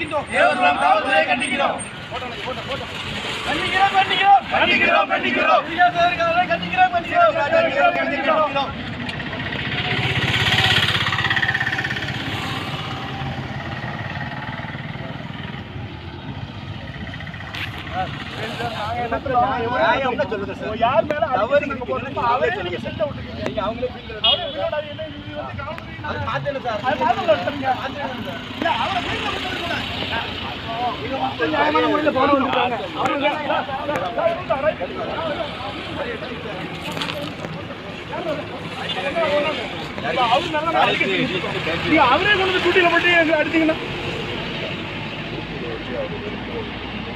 கண்டிக்கின்றோம். தேவகுலம் காவல்துறையை கண்டிக்கிறோம். கண்டிக்கிறோம் கண்டிக்கிறோம் கண்டிக்கிறோம் கண்டிக்கிறோம் கண்டிக்கிறோம் கண்டிக்கிறோம் கண்டிக்கிறோம். யார் மேல அவரே நீங்க செல்ல விட்டுருக்கீங்க. நீங்க அவங்களே நியாயமான முறையில் போன அவரே கொண்டு டூட்டியில போட்டு அடிச்சீங்கன்னா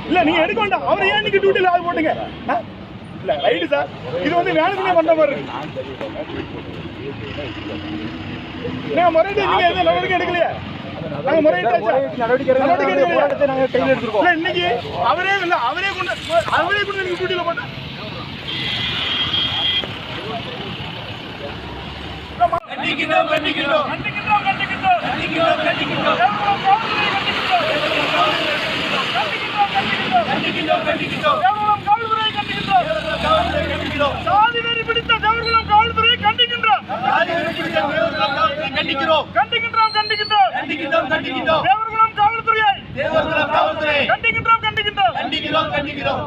இல்ல நீங்க எடுக்க வேண்டாம். அவரை ஏன் நீங்க டியூட்டில ஆள் போட்டுங்க. இல்ல ரைட் சார், இது வந்து வேணும்னே பண்ற மாதிரி இருக்கு. நீங்க முறையிட்டு நீங்க எந்த நடவடிக்கை எடுக்கலையா? நாங்க முறையிட்டு நடவடிக்கை எடுக்கலையா? நாங்க கையில் எடுத்துருக்கோம். இல்ல இன்னைக்கு அவரே இல்ல அவரே கொண்டு நீங்க டியூட்டில போட்டா கண்டிக்கிறோம் கண்டிக்கிறோம் கண்டிக்கிறோம் கண்டிக்கிறோம் கண்டிக்கிறோம் கண்டிக்கிறோம் சாதி வெறி பிடித்த தேவகுலம் காவல்துறையை கண்டிக்கின்றோம். கண்டிக்கிறோம் கண்டிக்கின்றோம் கண்டிக்கின்றோம் கண்டிக்கின்றோம் கண்டிக்கின்றோம். தேவகுலம் காவல்துறையை கண்டிக்கின்றோம் கண்டிக்கின்றோம் கண்டிக்கிறோம் கண்டிக்கிறோம்.